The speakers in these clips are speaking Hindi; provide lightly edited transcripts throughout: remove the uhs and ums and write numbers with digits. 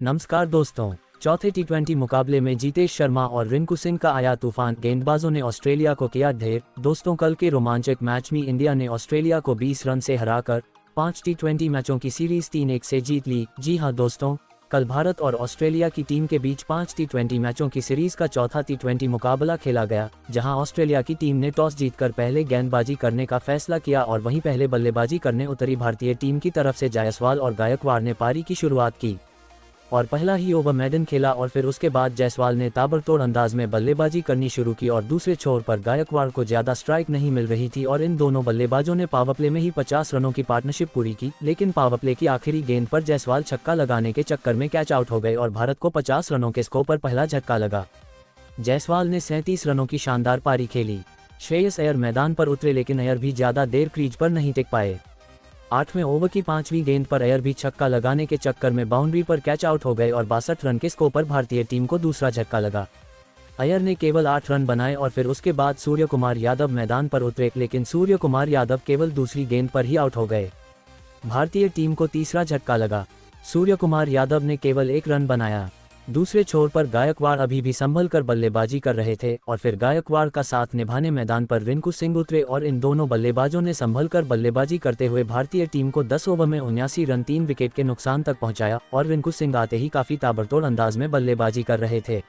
नमस्कार दोस्तों। चौथे टी20 मुकाबले में जितेश शर्मा और रिंकू सिंह का आया तूफान, गेंदबाजों ने ऑस्ट्रेलिया को किया ढेर। दोस्तों, कल के रोमांचक मैच में इंडिया ने ऑस्ट्रेलिया को 20 रन से हराकर 5 टी20 मैचों की सीरीज 3-1 से जीत ली। जी हां दोस्तों, कल भारत और ऑस्ट्रेलिया की टीम के बीच 5 टी20 मैचों की सीरीज का चौथा टी20 मुकाबला खेला गया, जहां ऑस्ट्रेलिया की टीम ने टॉस जीतकर पहले गेंदबाजी करने का फैसला किया और वहीं पहले बल्लेबाजी करने उतरी भारतीय टीम की तरफ से जायसवाल और गायकवाड़ ने पारी की शुरुआत की और पहला ही ओवर मेडन खेला और फिर उसके बाद जायसवाल ने ताबड़तोड़ अंदाज में बल्लेबाजी करनी शुरू की और दूसरे छोर पर गायकवाड़ को ज्यादा स्ट्राइक नहीं मिल रही थी और इन दोनों बल्लेबाजों ने पावर प्ले में ही 50 रनों की पार्टनरशिप पूरी की। लेकिन पावर प्ले की आखिरी गेंद पर जायसवाल छक्का लगाने के चक्कर में कैच आउट हो गए और भारत को 50 रनों के स्कोर पर पहला झटका लगा। जायसवाल ने 37 रनों की शानदार पारी खेली। श्रेयस अय्यर मैदान पर उतरे, लेकिन अय्यर भी ज्यादा देर क्रीज पर नहीं टिक पाए। 8वें ओवर की 5वीं गेंद पर अय्यर भी छक्का लगाने के चक्कर में बाउंड्री पर कैच आउट हो गए और 62 रन के स्कोर पर भारतीय टीम को दूसरा झटका लगा। अय्यर ने केवल 8 रन बनाए और फिर उसके बाद सूर्यकुमार यादव मैदान पर उतरे, लेकिन सूर्यकुमार यादव केवल दूसरी गेंद पर ही आउट हो गए। भारतीय टीम को तीसरा झटका लगा। सूर्यकुमार यादव ने केवल 1 रन बनाया। दूसरे छोर पर गायकवाड़ अभी भी संभल कर बल्लेबाजी कर रहे थे और फिर गायकवाड़ का साथ निभाने मैदान पर रिंकू सिंह उतरे और इन दोनों बल्लेबाजों ने संभल कर बल्लेबाजी करते हुए भारतीय टीम को 10 ओवर में 79 रन 3 विकेट के नुकसान तक पहुंचाया और रिंकू सिंह आते ही काफी ताबड़तोड़ अंदाज में बल्लेबाजी कर रहे थे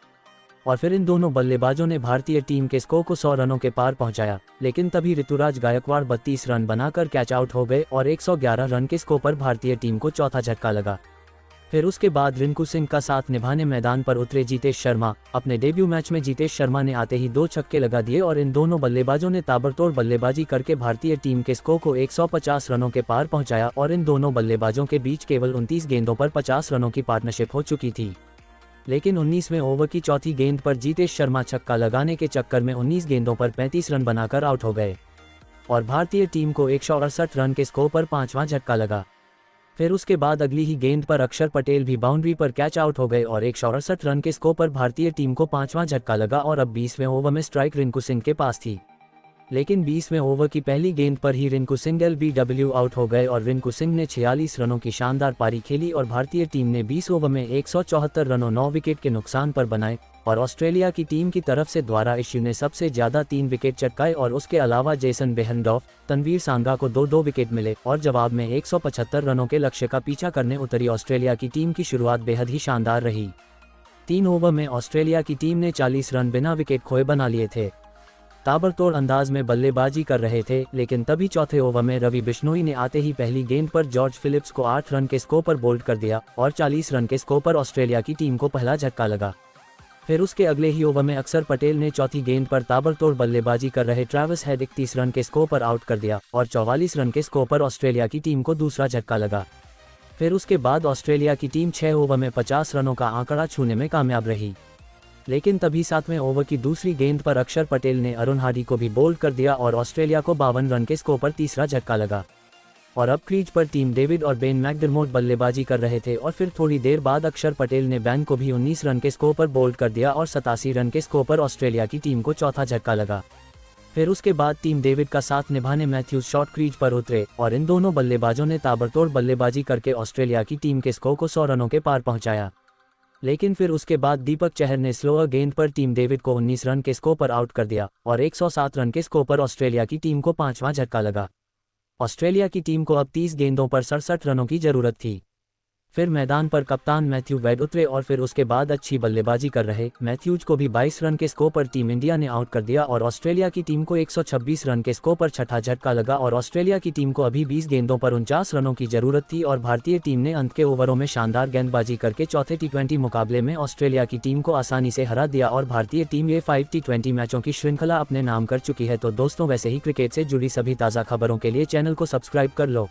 और फिर इन दोनों बल्लेबाजों ने भारतीय टीम के स्कोर को 100 रनों के पार पहुंचाया। लेकिन तभी ऋतुराज गायकवाड़ 32 रन बनाकर कैच आउट हो गए और 111 रन के स्कोर पर भारतीय टीम को चौथा झटका लगा। फिर उसके बाद रिंकू सिंह का साथ निभाने मैदान पर उतरे जितेश शर्मा। अपने डेब्यू मैच में जितेश शर्मा ने आते ही 2 छक्के लगा दिए और इन दोनों बल्लेबाजों ने ताबड़तोड़ बल्लेबाजी करके भारतीय टीम के स्कोर को 150 रनों के पार पहुंचाया और इन दोनों बल्लेबाजों के बीच केवल 29 गेंदों पर 50 रनों की पार्टनरशिप हो चुकी थी। लेकिन 19वें ओवर की चौथी गेंद पर जितेश शर्मा छक्का लगाने के चक्कर में 19 गेंदों पर 35 रन बनाकर आउट हो गए और भारतीय टीम को 168 रन के स्कोर पर 5वां झटका लगा। फिर उसके बाद अगली ही गेंद पर अक्षर पटेल भी बाउंड्री पर कैच आउट हो गए और 168 रन के स्कोर पर भारतीय टीम को 5वां झटका लगा और अब 20वें ओवर में स्ट्राइक रिंकू सिंह के पास थी। लेकिन 20वें ओवर की पहली गेंद पर ही रिंकू सिंह LBW आउट हो गए और रिंकू सिंह ने 46 रनों की शानदार पारी खेली और भारतीय टीम ने 20 ओवर में 174 रनों 9 विकेट के नुकसान पर बनाए और ऑस्ट्रेलिया की टीम की तरफ से द्वारा इश्यू ने सबसे ज्यादा 3 विकेट चटकाए और उसके अलावा जेसन बेहनडॉफ, तनवीर सांगा को 2-2 विकेट मिले और जवाब में 175 रनों के लक्ष्य का पीछा करने उतरी ऑस्ट्रेलिया की टीम की शुरुआत बेहद ही शानदार रही। 3 ओवर में ऑस्ट्रेलिया की टीम ने 40 रन बिना विकेट खोए बना लिए थे। ताबड़तोड़ अंदाज में बल्लेबाजी कर रहे थे, लेकिन तभी चौथे ओवर में रवि बिश्नोई ने आते ही पहली गेंद पर जॉर्ज फिलिप्स को 8 रन के स्कोर पर बोल्ड कर दिया और 40 रन के स्कोर पर ऑस्ट्रेलिया की टीम को पहला झटका लगा। फिर उसके अगले ही ओवर में अक्षर पटेल ने चौथी गेंद पर ताबड़तोड़ बल्लेबाजी कर रहे ट्रेविस हेड 31 रन के स्कोर पर आउट कर दिया और 44 रन के स्कोर पर ऑस्ट्रेलिया की टीम को दूसरा झटका लगा। फिर उसके बाद ऑस्ट्रेलिया की टीम 6 ओवर में 50 रनों का आंकड़ा छूने में कामयाब रही। लेकिन तभी 7वें ओवर की दूसरी गेंद पर अक्षर पटेल ने अरुण हाडी को भी बोल्ड कर दिया और ऑस्ट्रेलिया को 52 रन के स्कोर पर तीसरा झटका लगा और अब क्रीज पर टीम डेविड और बेन मैकडरमोट बल्लेबाजी कर रहे थे और फिर थोड़ी देर बाद अक्षर पटेल ने बैन को भी 19 रन के स्कोर पर बोल्ड कर दिया और 87 रन के स्कोर पर ऑस्ट्रेलिया की टीम को चौथा झटका लगा। फिर उसके बाद टीम डेविड का साथ निभाने मैथ्यूज शॉर्ट क्रीज पर उतरे और इन दोनों बल्लेबाजों ने ताबड़तोड़ बल्लेबाजी करके ऑस्ट्रेलिया की टीम के स्कोर को 100 रनों के पार पहुंचाया। लेकिन फिर उसके बाद दीपक चहर ने स्लोअर गेंद पर टीम डेविड को 19 रन के स्कोर पर आउट कर दिया और 107 रन के स्कोर पर ऑस्ट्रेलिया की टीम को 5वां झटका लगा। ऑस्ट्रेलिया की टीम को अब 30 गेंदों पर 67 रनों की जरूरत थी। फिर मैदान पर कप्तान मैथ्यू वेड उतरे और फिर उसके बाद अच्छी बल्लेबाजी कर रहे मैथ्यूज को भी 22 रन के स्कोर पर टीम इंडिया ने आउट कर दिया और ऑस्ट्रेलिया की टीम को 126 रन के स्कोर पर छठा झटका लगा और ऑस्ट्रेलिया की टीम को अभी 20 गेंदों पर 49 रनों की जरूरत थी और भारतीय टीम ने अंत के ओवरों में शानदार गेंदबाजी करके चौथे टी20 मुकाबले में ऑस्ट्रेलिया की टीम को आसानी से हरा दिया और भारतीय टीम ये 5 टी20 मैचों की श्रृंखला अपने नाम कर चुकी है। तो दोस्तों, वैसे ही क्रिकेट से जुड़ी सभी ताज़ा खबरों के लिए चैनल को सब्सक्राइब कर लो।